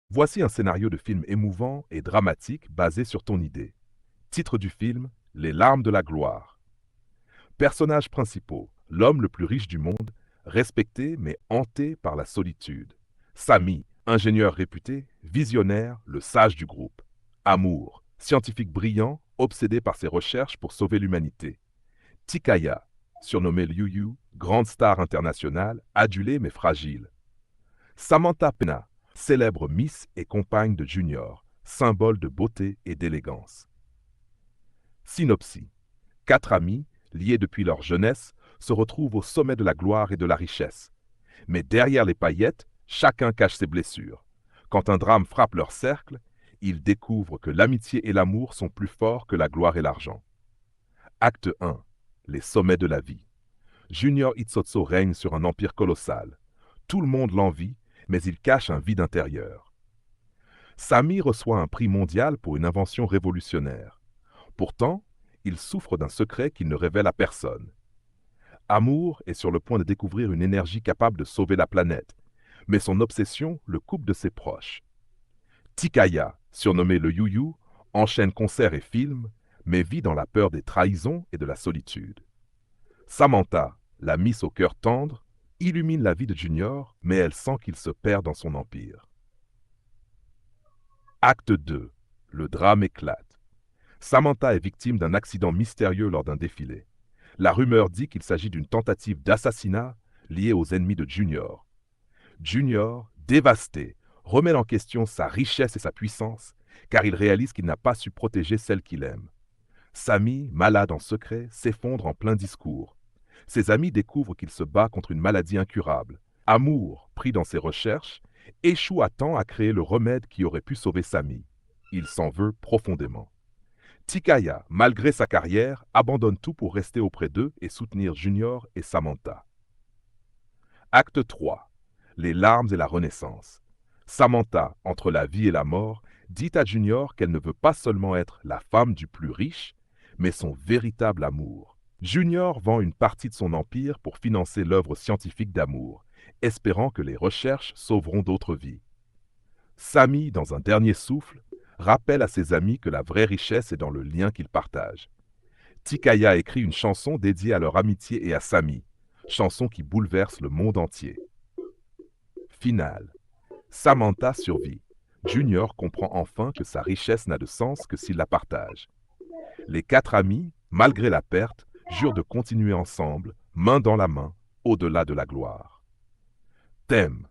Voici un scénario de film émouvant et dramatique basé sur ton idée. Titre du film: Les larmes de la gloire. Personnages principaux: l'homme le plus riche du monde, respecté mais hanté par la solitude. Sami, ingénieur réputé, visionnaire, le sage du groupe. Amour, scientifique brillant, obsédé par ses recherches pour sauver l'humanité. Tikaya, surnommé Liu Yu, grande star internationale, adulée mais fragile. Samantha Pena, célèbre Miss et compagne de Junior, symbole de beauté et d'élégance. Synopsis: quatre amis, liés depuis leur jeunesse, se retrouvent au sommet de la gloire et de la richesse. Mais derrière les paillettes, chacun cache ses blessures. Quand un drame frappe leur cercle, ils découvrent que l'amitié et l'amour sont plus forts que la gloire et l'argent. Acte 1. Les sommets de la vie. Junior Itsotso règne sur un empire colossal. Tout le monde l'envie, mais il cache un vide intérieur. Sami reçoit un prix mondial pour une invention révolutionnaire. Pourtant, il souffre d'un secret qu'il ne révèle à personne. Amour est sur le point de découvrir une énergie capable de sauver la planète, mais son obsession le coupe de ses proches. Tikaya, surnommé le Yu-Yu, enchaîne concerts et films, mais vit dans la peur des trahisons et de la solitude. Samantha, la Miss au cœur tendre, illumine la vie de Junior, mais elle sent qu'il se perd dans son empire. Acte 2. Le drame éclate. Samantha est victime d'un accident mystérieux lors d'un défilé. La rumeur dit qu'il s'agit d'une tentative d'assassinat liée aux ennemis de Junior. Junior, dévasté, remet en question sa richesse et sa puissance, car il réalise qu'il n'a pas su protéger celle qu'il aime. Sami, malade en secret, s'effondre en plein discours. Ses amis découvrent qu'il se bat contre une maladie incurable. Amour, pris dans ses recherches, échoue à temps à créer le remède qui aurait pu sauver Sami. Il s'en veut profondément. Tikaya, malgré sa carrière, abandonne tout pour rester auprès d'eux et soutenir Junior et Samantha. Acte 3. Les larmes et la renaissance. Samantha, entre la vie et la mort, dit à Junior qu'elle ne veut pas seulement être la femme du plus riche, mais son véritable amour. Junior vend une partie de son empire pour financer l'œuvre scientifique d'amour, espérant que les recherches sauveront d'autres vies. Sami, dans un dernier souffle, rappelle à ses amis que la vraie richesse est dans le lien qu'ils partagent. Tikaya écrit une chanson dédiée à leur amitié et à Sami, chanson qui bouleverse le monde entier. Finale. Samantha survit. Junior comprend enfin que sa richesse n'a de sens que s'il la partage. Les quatre amis, malgré la perte, jurent de continuer ensemble, main dans la main, au-delà de la gloire. Thème: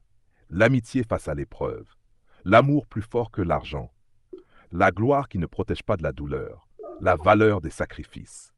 l'amitié face à l'épreuve, l'amour plus fort que l'argent, la gloire qui ne protège pas de la douleur, la valeur des sacrifices.